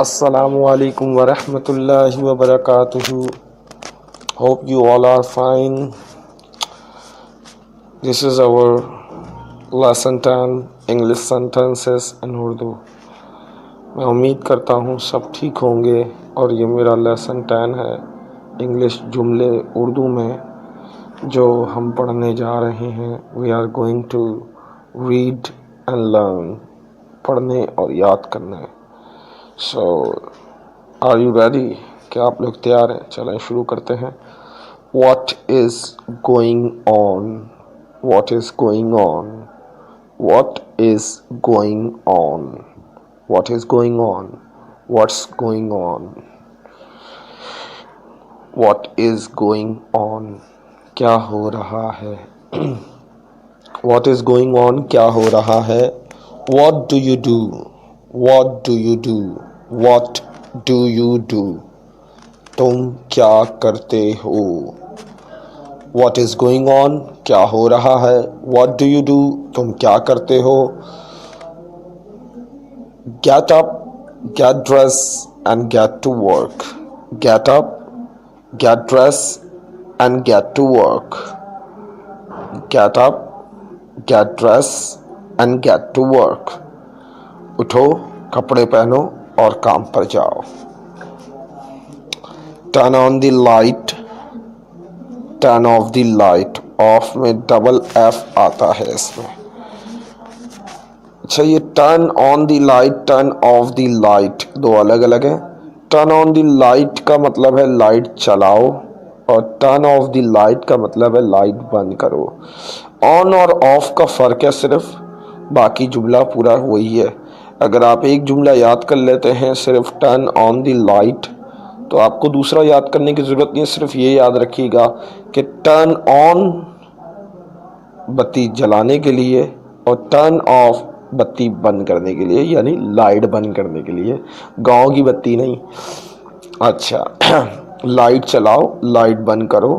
Assalamu alaikum wa rahmatullahi wa barakatuhu. Hope you all are fine. This is our lesson 10 English sentences in Urdu. मैं उम्मीद करता हूँ सब ठीक होंगे और ये मेरा लेसन 10 है इंग्लिश जुमले उर्दू में जो हम पढ़ने जा रहे हैं. We are going to read and learn, पढ़ने और याद करने. So are you ready? क्या आप लोग तैयार हैं? चलें शुरू करते हैं. What is going on? What is going on? What is going on? What is going on? What's going on? What is going on? क्या हो रहा है? What is going on? क्या हो रहा है? What do you do? What do you do? What do you do? तुम क्या करते हो? What is going on? क्या हो रहा है? What do you do? तुम क्या करते हो? Get up, get dressed and get to work. Get up, get dressed and get to work. Get up, get dressed and get to work. उठो, कपड़े पहनो और काम पर जाओ. Turn on the light, turn off the light. Of में double F आता है इसमें. अच्छा, ये turn on the light, turn of the light दो अलग अलग हैं. टर्न ऑन दी लाइट का मतलब है लाइट चलाओ और टर्न ऑफ दी लाइट का मतलब है लाइट बंद करो. ऑन और ऑफ का फ़र्क है सिर्फ, बाकी जुमला पूरा वही है. अगर आप एक जुमला याद कर लेते हैं सिर्फ टर्न ऑन दी लाइट, तो आपको दूसरा याद करने की ज़रूरत नहीं है. सिर्फ ये याद रखिएगा कि टर्न ऑन बत्ती जलाने के लिए और टर्न ऑफ बत्ती बंद करने के लिए, यानी लाइट बंद करने के लिए. गांव की बत्ती नहीं. अच्छा, लाइट चलाओ, लाइट बंद करो.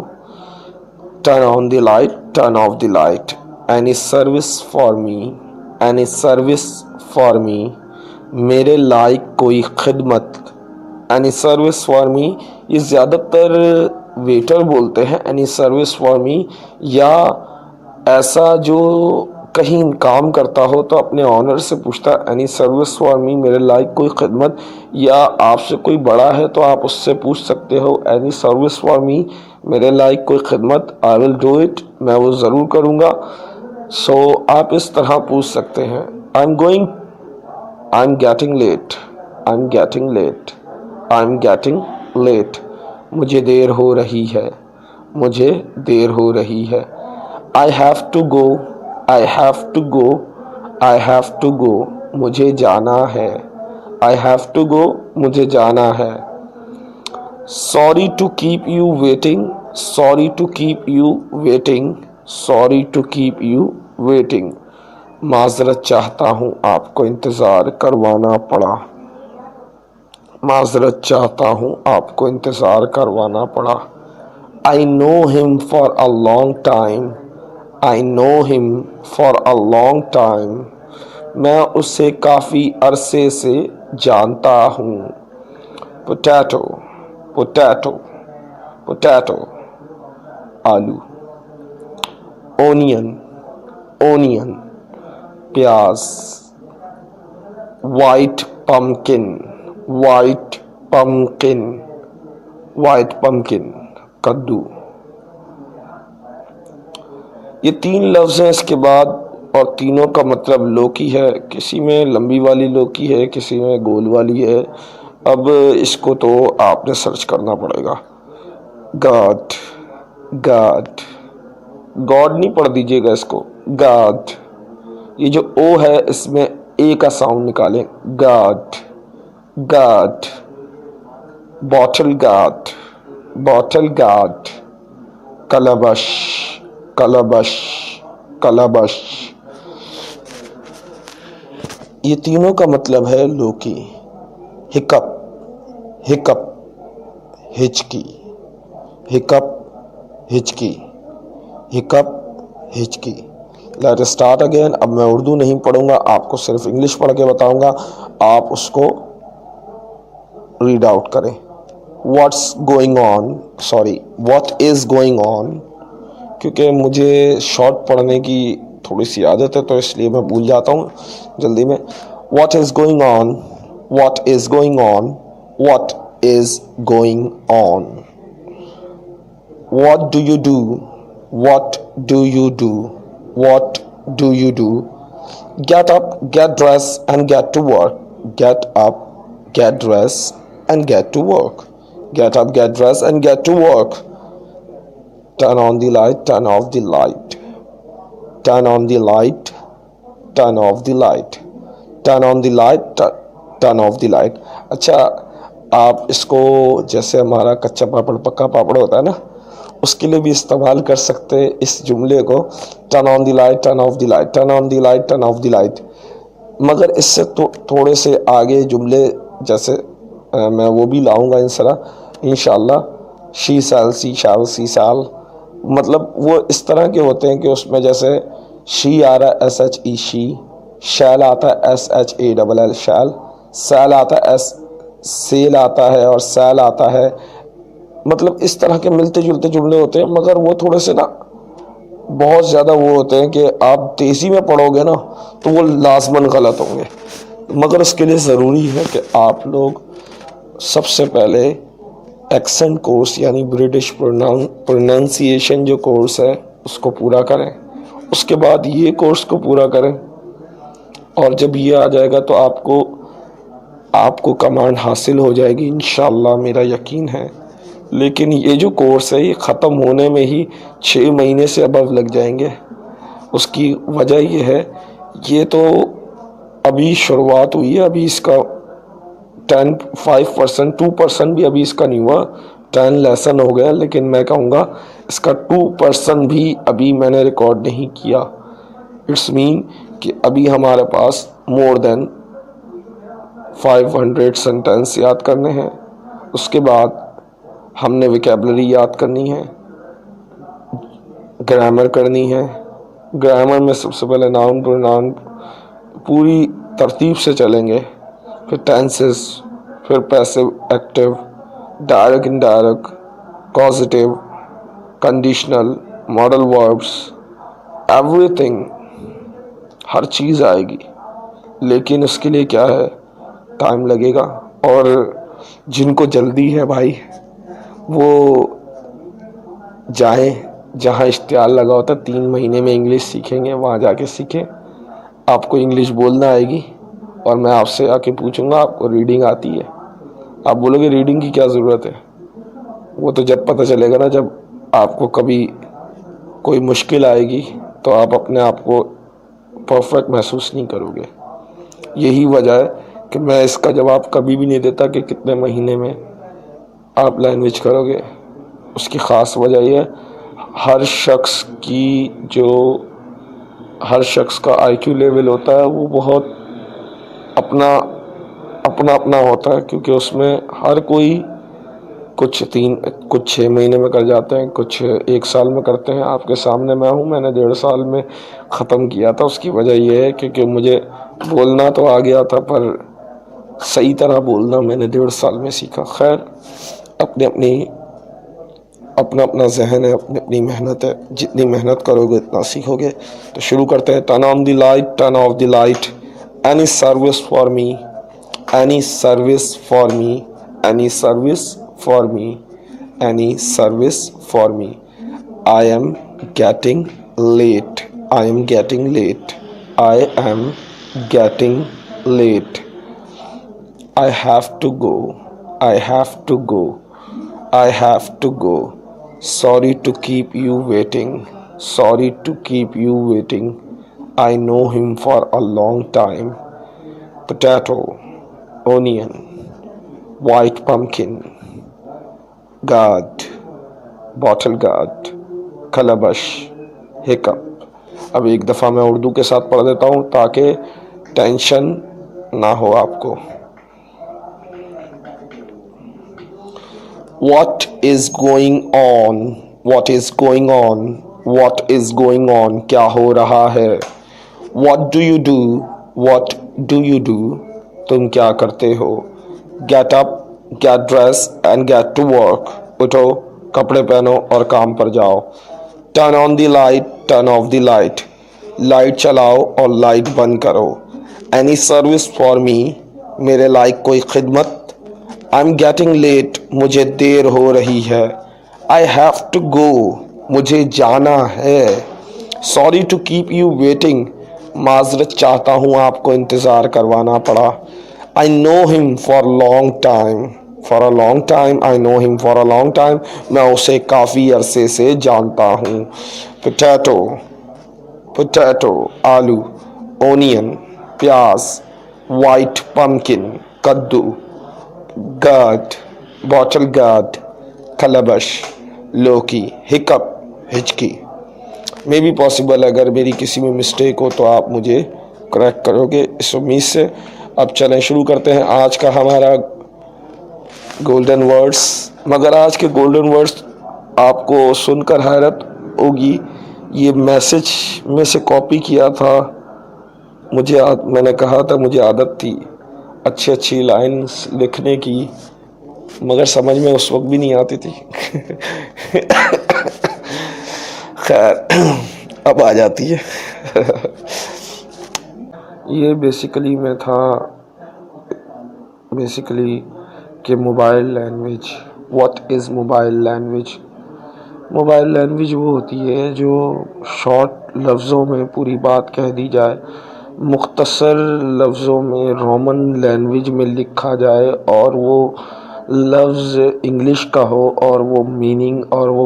Turn on the light, turn off the light. Any service for me, any service for मी. मेरे लायक कोई खिदमत. एनी सर्विस फॉर मी ये ज़्यादातर वेटर बोलते हैं एनी सर्विस फॉर मी, या ऐसा जो कहीं काम करता हो तो अपने ऑनर से पूछता है एनी सर्विस फॉर मी, मेरे लायक कोई खिदमत. या आपसे कोई बड़ा है तो आप उससे पूछ सकते हो एनी सर्विस फॉर मी, मेरे लायक कोई खिदमत. आई विल डू इट, मैं वो ज़रूर करूँगा. सो आप इस तरह पूछ सकते हैं. I am going, I am getting late, I am getting late, I am getting late. मुझे देर हो रही है, मुझे देर हो रही है. I have to go, I have to go, I have to go. मुझे जाना है, आई हैव टू गो, मुझे जाना है. Sorry to keep you waiting, sorry to keep you waiting, sorry to keep you waiting. माजरत चाहता हूँ आपको इंतज़ार करवाना पड़ा. माजरत चाहता हूँ आपको इंतज़ार करवाना पड़ा. I know him for a long time, I know him for a long time. मैं उसे काफ़ी अरसे से जानता हूँ. पोटैटो, पोटैटो, पोटैटो आलू. ओनियन, ओनियन प्याज. White pumpkin, white pumpkin, white pumpkin कद्दू. ये तीन लफ्ज़ हैं इसके बाद और तीनों का मतलब लौकी है. किसी में लंबी वाली लौकी है, किसी में गोल वाली है. अब इसको तो आपने सर्च करना पड़ेगा. गाड, गाड, गॉड नहीं पढ़ दीजिएगा इसको, गाड. ये जो ओ है इसमें ए का साउंड निकालें. गाड, गाड. बॉटल गाड, बॉटल गाड. कलबश, कलबश, कलबश. ये तीनों का मतलब है लौकी. हिकअप, हिकअप हिचकी, हिकअप हिचकी, हिकअप हिचकी. Let start again. अब मैं उर्दू नहीं पढ़ूंगा, आपको सिर्फ इंग्लिश पढ़ के बताऊंगा. आप उसको रीड आउट करें. What's going on, sorry what is going on, क्योंकि मुझे शॉर्ट पढ़ने की थोड़ी सी आदत है तो इसलिए मैं भूल जाता हूँ जल्दी में. What is going on, what is going on, what is going on. What do you do, what do you do, what do you do. Get up, get dressed and get to work. Get up, get dressed and get to work. Get up, get dressed and get to work. Turn on the light, turn off the light. Turn on the light, turn off the light. Turn on the light, turn off the light. अच्छा, आप इसको जैसे हमारा कच्चा पापड़ पक्का पापड़ होता है ना, उसके लिए भी इस्तेमाल कर सकते हैं इस जुमले को. Turn on the light, turn off the light, turn on the light, turn off the light. मगर इससे थोड़े से आगे जुमले जैसे मैं वो भी लाऊंगा इंशाल्लाह. शी साल, सी शाल, सी साल, मतलब वो इस तरह के होते हैं कि उसमें जैसे शी आ रहा है SHE शी, शैल आता है SHALL शैल, सैल आता है सेल आता है और सैल आता है. मतलब इस तरह के मिलते जुलते जुमले होते हैं, मगर वो थोड़े से ना बहुत ज़्यादा वो होते हैं कि आप तेज़ी में पढ़ोगे ना तो वो लाजमन गलत होंगे. मगर उसके लिए ज़रूरी है कि आप लोग सबसे पहले एक्सेंट कोर्स यानी ब्रिटिश प्रोनाउंसिएशन जो कोर्स है उसको पूरा करें, उसके बाद ये कोर्स को पूरा करें, और जब ये आ जाएगा तो आपको कमांड हासिल हो जाएगी इंशाल्लाह, मेरा यकीन है. लेकिन ये जो कोर्स है ये ख़त्म होने में ही 6 महीने से अबव लग जाएंगे. उसकी वजह ये है, ये तो अभी शुरुआत हुई है, अभी इसका 5% 2% भी अभी इसका नहीं हुआ. 10 लेसन हो गया, लेकिन मैं कहूँगा इसका 2% भी अभी मैंने रिकॉर्ड नहीं किया. इट्स मीन कि अभी हमारे पास मोर देन 500 सेंटेंस याद करने हैं. उसके बाद हमने वोकैबुलरी याद करनी है, ग्रामर करनी है. ग्रामर में सबसे पहले नाउन प्रोनाउन पूरी तरतीब से चलेंगे, फिर टेंसेस, फिर passive active, direct indirect, causative, conditional, modal verbs, everything, हर चीज़ आएगी. लेकिन उसके लिए क्या है, टाइम लगेगा. और जिनको जल्दी है भाई वो जाएं जहाँ इश्तिहार लगा होता 3 महीने में इंग्लिश सीखेंगे, वहाँ जाके सीखें. आपको इंग्लिश बोलना आएगी और मैं आपसे आके पूछूंगा आपको रीडिंग आती है, आप बोलोगे रीडिंग की क्या ज़रूरत है. वो तो जब पता चलेगा ना, जब आपको कभी कोई मुश्किल आएगी तो आप अपने आप को परफेक्ट महसूस नहीं करोगे. यही वजह है कि मैं इसका जवाब कभी भी नहीं देता कि कितने महीने में आप लैंग्वेज करोगे. उसकी ख़ास वजह यह है, हर शख्स का IQ लेवल होता है वो बहुत अपना होता है, क्योंकि उसमें हर कोई कुछ 6 महीने में कर जाते हैं, कुछ 1 साल में करते हैं. आपके सामने मैं हूँ, मैंने 1.5 साल में ख़त्म किया था. उसकी वजह यह है क्योंकि मुझे बोलना तो आ गया था पर सही तरह बोलना मैंने 1.5 साल में सीखा. खैर, अपना जहन है, अपनी मेहनत है, जितनी मेहनत करोगे इतना सीखोगे. तो शुरू करते हैं. Turn on the light, turn off the light. Any service for me, any service for me, any service for me, any service for me. I am getting late, I am getting late, I am getting late. I have to go, I have to go, I have to go. Sorry to keep you waiting, sorry to keep you waiting. I know him for a long time. Potato, onion, white pumpkin, guard, bottle guard, calabash, hiccup. अब एक दफ़ा मैं उर्दू के साथ पढ़ देता हूँ ताकि टेंशन ना हो आपको. What is going on? What is going on? What is going on? क्या हो रहा है? What do you do? What do you do? तुम क्या करते हो? Get up, Get dressed and get to work. उठो, कपड़े पहनो और काम पर जाओ. Turn on the light, turn off the light. Light चलाओ और लाइट बंद करो. Any service for me? मेरे लायक कोई खिदमत? I'm getting late. मुझे देर हो रही है. I have to go. मुझे जाना है. Sorry to keep you waiting. माजरत चाहता हूँ आपको इंतज़ार करवाना पड़ा. I know him for a long time. For a long time. I know him for a long time. मैं उसे काफ़ी अरसे से जानता हूँ. Potato. Potato. आलू. Onion. प्याज. White pumpkin. कद्दू. Gourd. Bottle gourd. खलबश. लौकी. Hiccup. हिचकी. मे बी पॉसिबल अगर मेरी किसी में मिस्टेक हो तो आप मुझे करेक्ट करोगे इस उम्मीद से. अब चलें शुरू करते हैं आज का हमारा गोल्डन वर्ड्स. मगर आज के गोल्डन वर्ड्स आपको सुनकर हैरत होगी. ये मैसेज में से कॉपी किया था. मैंने कहा था मुझे आदत थी अच्छी अच्छी लाइन्स लिखने की, मगर समझ में उस वक्त भी नहीं आती थी. खैर अब आ जाती है. ये बेसिकली कि mobile language. What is mobile language? Mobile language वो होती है जो शॉर्ट लफ्ज़ों में पूरी बात कह दी जाए, मुख्तसर लफ्ज़ों में रोमन लैंग्वेज में लिखा जाए और वो लफ्ज़ इंग्लिश का हो और वो मीनिंग और वो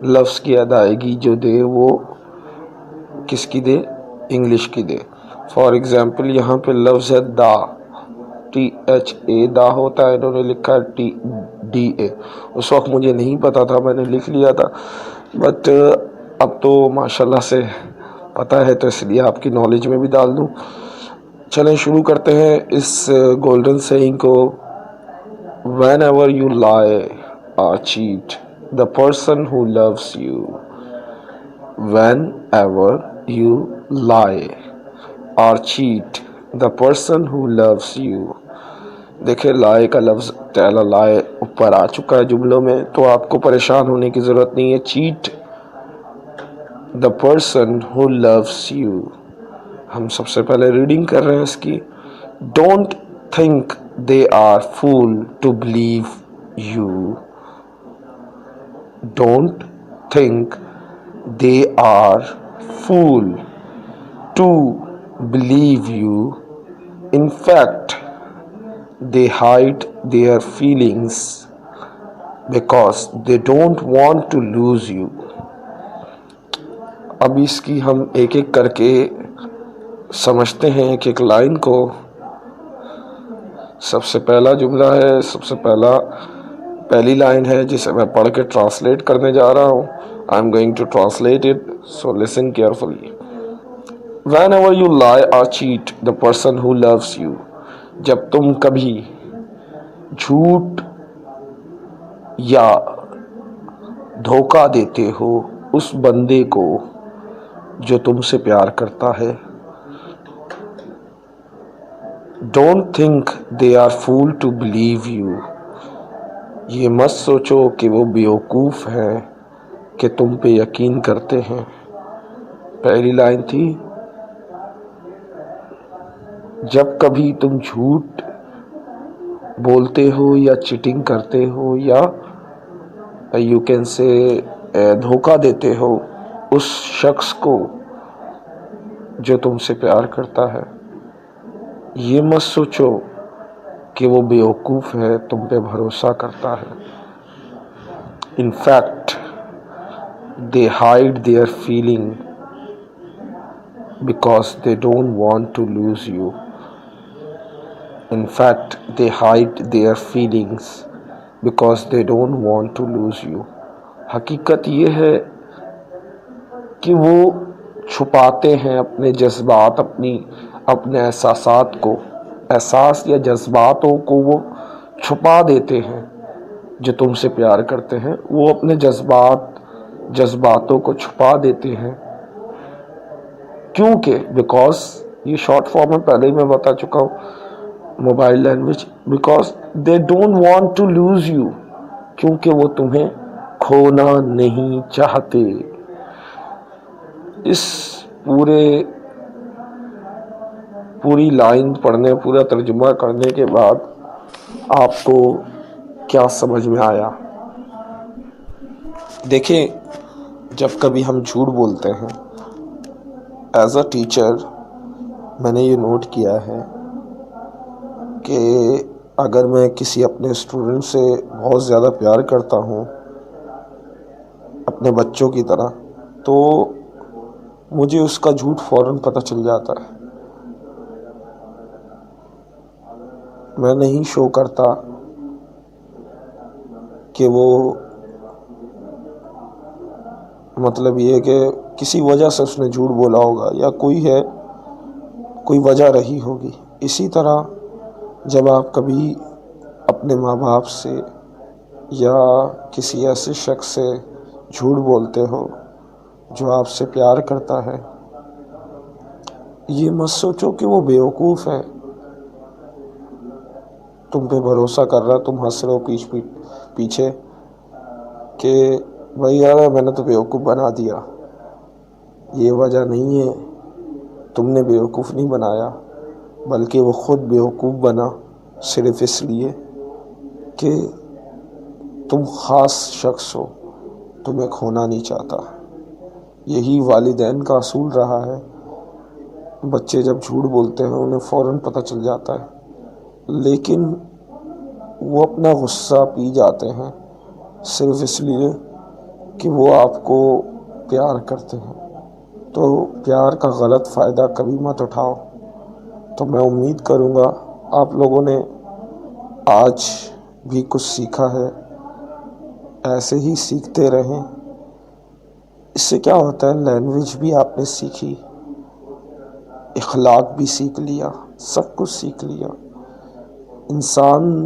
लफ्ज़ की अदायगी जो दे वो किसकी दे? इंग्लिश की दे. फॉर एग्ज़ाम्पल यहाँ पे लफ्ज़ है दा. THA दा होता है, इन्होंने लिखा है TDA. उस वक्त मुझे नहीं पता था, मैंने लिख लिया था, बट अब तो माशाल्लाह से पता है तो इसलिए आपकी नॉलेज में भी डाल दूँ. चलें शुरू करते हैं इस गोल्डन सेइंग को. Whenever you lie or cheat, the person who loves you. Whenever you lie or cheat, the person who loves you. देखिए lie का लफ्ज़ तैला lie ऊपर आ चुका है जुमलों में, तो आपको परेशान होने की ज़रूरत नहीं है. cheat the person who loves you. हम सबसे पहले रीडिंग कर रहे हैं इसकी. Don't think they are fool to believe you. Don't think they are fool to believe you. In fact, they hide their feelings because they don't want to lose you. अब इसकी हम एक एक करके समझते हैं एक एक लाइन को. सबसे पहला जुमला है, पहली लाइन है जिसे मैं पढ़ के ट्रांसलेट करने जा रहा हूँ. I am going to translate it, so listen carefully. Whenever you lie or cheat the person who loves you. जब तुम कभी झूठ या धोखा देते हो उस बंदे को जो तुमसे प्यार करता है. Don't think they are fool to believe you. ये मत सोचो कि वो बेवकूफ़ हैं कि तुम पे यकीन करते हैं. पहली लाइन थी जब कभी तुम झूठ बोलते हो या चीटिंग करते हो या यू कैन से धोखा देते हो उस शख्स को जो तुमसे प्यार करता है. ये मत सोचो कि वो बेवकूफ़ है तुम पे भरोसा करता है. In fact, they hide their feeling because they don't want to lose you. In fact, they hide their feelings because they don't want to lose you. हकीकत ये है कि वो छुपाते हैं अपने जज्बात, अपने एहसासात को, एहसास या जज्बातों को वो छुपा देते हैं. जो तुमसे प्यार करते हैं वो अपने जज्बातों को छुपा देते हैं. क्योंकि बिकॉज ये शॉर्ट फॉर्म में पहले ही मैं बता चुका हूँ. Mobile language because they don't want to lose you, کیونکہ وہ تمہیں کھونا نہیں چاہتے. اس پوری لائن پڑھنے، پورا ترجمہ کرنے کے بعد آپ کو کیا سمجھ میں آیا؟ دیکھیں، جب کبھی ہم جھوٹ بولتے ہیں، ایز اے ٹیچر میں نے یہ نوٹ کیا ہے کہ اگر میں کسی اپنے اسٹوڈنٹ سے بہت زیادہ پیار کرتا ہوں، اپنے بچوں کی طرح، تو مجھے اس کا جھوٹ فوراً پتہ چل جاتا ہے. میں نہیں شو کرتا کہ وہ، مطلب یہ کہ کسی وجہ سے اس نے جھوٹ بولا ہوگا یا کوئی وجہ رہی ہوگی. اسی طرح جب آپ کبھی اپنے ماں باپ سے یا کسی ایسے شخص سے جھوٹ بولتے ہو جو آپ سے پیار کرتا ہے، یہ مت سوچو کہ وہ بیوقوف ہے، تم پہ بھروسہ کر رہا ہے، تم ہنس رہے ہو پیچھے کہ بھائی یار میں نے تو بیوقوف بنا دیا. یہ وجہ نہیں ہے، تم نے بیوقوف نہیں بنایا، بلکہ وہ خود بیوقوف بنا صرف اس لیے کہ تم خاص شخص ہو، تمہیں کھونا نہیں چاہتا. یہی والدین کا اصول رہا ہے. بچے جب جھوٹ بولتے ہیں انہیں فوراً پتہ چل جاتا ہے، لیکن وہ اپنا غصہ پی جاتے ہیں صرف اس لیے کہ وہ آپ کو پیار کرتے ہیں. تو پیار کا غلط فائدہ کبھی مت اٹھاؤ. تو میں امید کروں گا آپ لوگوں نے آج بھی کچھ سیکھا ہے، ایسے ہی سیکھتے رہیں. اس سے کیا ہوتا ہے، لینگویج بھی آپ نے سیکھی، اخلاق بھی سیکھ لیا، سب کچھ سیکھ لیا. انسان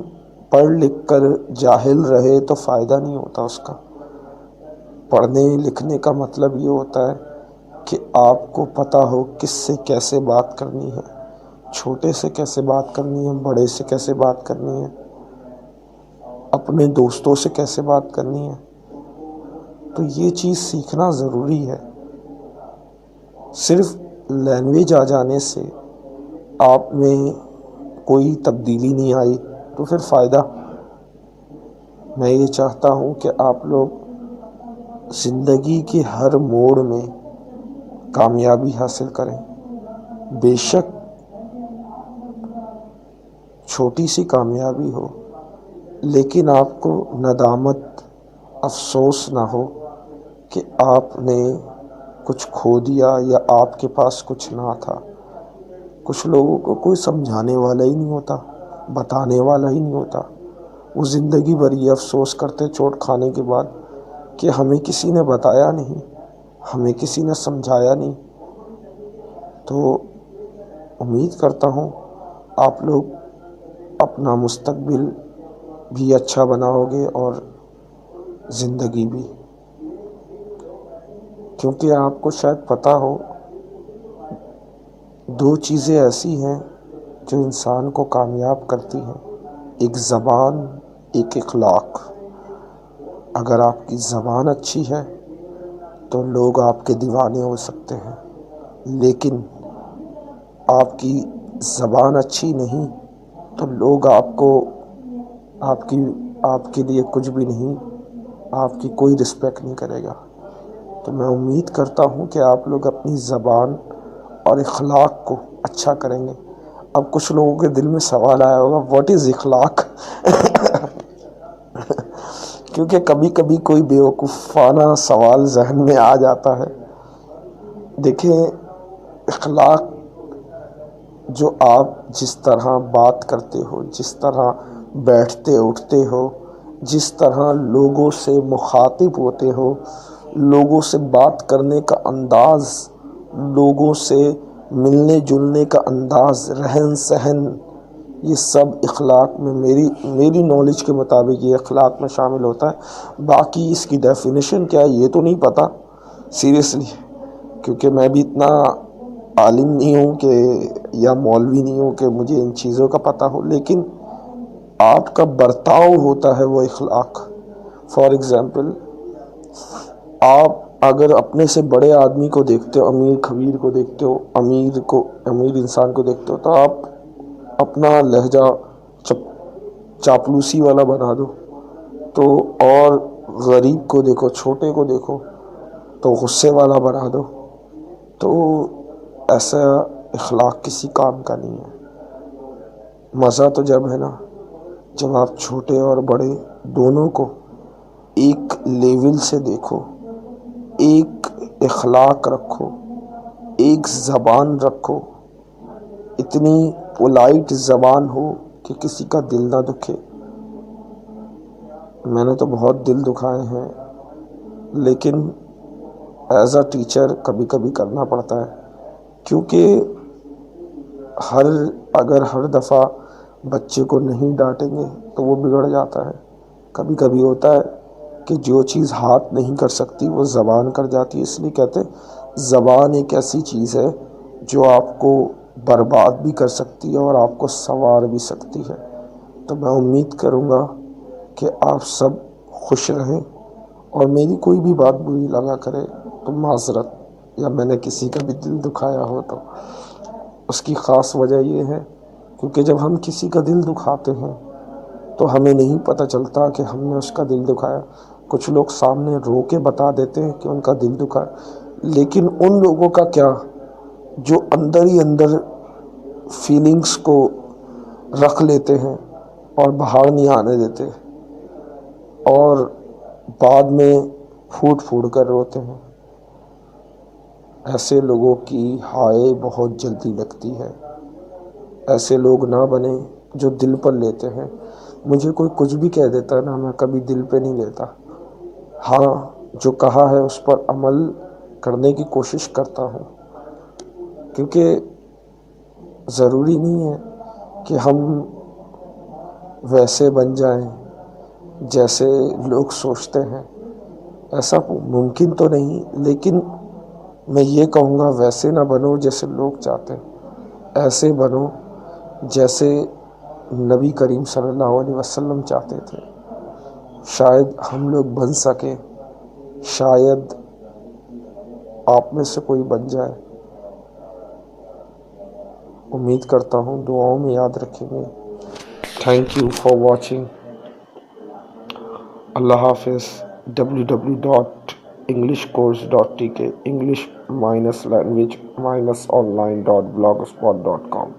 پڑھ لکھ کر جاہل رہے تو فائدہ نہیں ہوتا اس کا. پڑھنے لکھنے کا مطلب یہ ہوتا ہے کہ آپ کو پتہ ہو کس سے کیسے بات کرنی ہے، چھوٹے سے کیسے بات کرنی ہے، بڑے سے کیسے بات کرنی ہے، اپنے دوستوں سے کیسے بات کرنی ہے. تو یہ چیز سیکھنا ضروری ہے. صرف لینگویج آ جانے سے آپ میں کوئی تبدیلی نہیں آئی تو پھر فائدہ. میں یہ چاہتا ہوں کہ آپ لوگ زندگی کے ہر موڑ میں کامیابی حاصل کریں. بے شک چھوٹی سی کامیابی ہو، لیکن آپ کو ندامت، افسوس نہ ہو کہ آپ نے کچھ کھو دیا یا آپ کے پاس کچھ نہ تھا. کچھ لوگوں کو کوئی سمجھانے والا ہی نہیں ہوتا، بتانے والا ہی نہیں ہوتا. وہ زندگی بھر یہ افسوس کرتے چوٹ کھانے کے بعد کہ ہمیں کسی نے بتایا نہیں، ہمیں کسی نے سمجھایا نہیں. تو امید کرتا ہوں آپ لوگ اپنا مستقبل بھی اچھا بناؤ گے اور زندگی بھی. کیونکہ آپ کو شاید پتہ ہو، دو چیزیں ایسی ہیں جو انسان کو کامیاب کرتی ہیں، ایک زبان، ایک اخلاق. اگر آپ کی زبان اچھی ہے تو لوگ آپ کے دیوانے ہو سکتے ہیں، لیکن آپ کی زبان اچھی نہیں تو لوگ آپ کے لیے کچھ بھی نہیں، آپ کی کوئی رسپیکٹ نہیں کرے گا. تو میں امید کرتا ہوں کہ آپ لوگ اپنی زبان اور اخلاق کو اچھا کریں گے. اب کچھ لوگوں کے دل میں سوال آیا ہوگا، واٹ از اخلاق؟ کیونکہ کبھی کبھی کوئی بیوقوفانہ سوال ذہن میں آ جاتا ہے. دیکھیں، اخلاق جو آپ جس طرح بات کرتے ہو، جس طرح بیٹھتے اٹھتے ہو، جس طرح لوگوں سے مخاطب ہوتے ہو، لوگوں سے بات کرنے کا انداز، لوگوں سے ملنے جلنے کا انداز، رہن سہن، یہ سب اخلاق میں میری نالج کے مطابق یہ اخلاق میں شامل ہوتا ہے. باقی اس کی ڈیفینیشن کیا ہے یہ تو نہیں پتہ سیریسلی، کیونکہ میں بھی اتنا عالم نہیں ہوں کہ یا مولوی نہیں ہوں کہ مجھے ان چیزوں کا پتہ ہو، لیکن آپ کا برتاؤ ہوتا ہے وہ اخلاق. فار ایگزامپل، آپ اگر اپنے سے بڑے آدمی کو دیکھتے ہو، امیر خبیر کو دیکھتے ہو، امیر انسان کو دیکھتے ہو، تو آپ اپنا لہجہ چاپلوسی والا بنا دو. تو اور غریب کو دیکھو، چھوٹے کو دیکھو تو غصے والا بنا دو. تو ایسا اخلاق کسی کام کا نہیں ہے. مزہ تو جب ہے نا جب آپ چھوٹے اور بڑے دونوں کو ایک لیول سے دیکھو، ایک اخلاق رکھو، ایک زبان رکھو، اتنی پولائٹ زبان ہو کہ کسی کا دل نہ دکھے. میں نے تو بہت دل دکھائے ہیں، لیکن ایز اے ٹیچر کبھی کبھی کرنا پڑتا ہے، کیونکہ اگر ہر دفعہ بچے کو نہیں ڈانٹیں گے تو وہ بگڑ جاتا ہے. کبھی کبھی ہوتا ہے کہ جو چیز ہاتھ نہیں کر سکتی وہ زبان کر جاتی ہے. اس لیے کہتے ہیں زبان ایک ایسی چیز ہے جو آپ کو برباد بھی کر سکتی ہے اور آپ کو سنوار بھی سکتی ہے. تو میں امید کروں گا کہ آپ سب خوش رہیں، اور میری کوئی بھی بات بری لگا کرے تو معذرت، یا میں نے کسی کا بھی دل دکھایا ہو تو اس کی خاص وجہ یہ ہے کیونکہ جب ہم کسی کا دل دکھاتے ہیں تو ہمیں نہیں پتہ چلتا کہ ہم نے اس کا دل دکھایا. کچھ لوگ سامنے رو کے بتا دیتے ہیں کہ ان کا دل دکھا، لیکن ان لوگوں کا کیا جو اندر ہی اندر فیلنگز کو رکھ لیتے ہیں اور باہر نہیں آنے دیتے، اور بعد میں پھوٹ پھوٹ کر روتے ہیں. ایسے لوگوں کی ہائے بہت جلدی لگتی ہے. ایسے لوگ نہ بنیں جو دل پر لیتے ہیں. مجھے کوئی کچھ بھی کہہ دیتا ہے نا، میں کبھی دل پہ نہیں لیتا. ہاں، جو کہا ہے اس پر عمل کرنے کی کوشش کرتا ہوں، کیونکہ ضروری نہیں ہے کہ ہم ویسے بن جائیں جیسے لوگ سوچتے ہیں. ایسا ممکن تو نہیں، لیکن میں یہ کہوں گا ویسے نہ بنو جیسے لوگ چاہتے ہیں، ایسے بنو جیسے نبی کریم صلی اللہ علیہ وسلم چاہتے تھے. شاید ہم لوگ بن سکیں، شاید آپ میں سے کوئی بن جائے. امید کرتا ہوں دعاؤں میں یاد رکھیں گے. Thank you for watching. اللہ حافظ. www.englishcourse.tk English-language-online.blogspot.com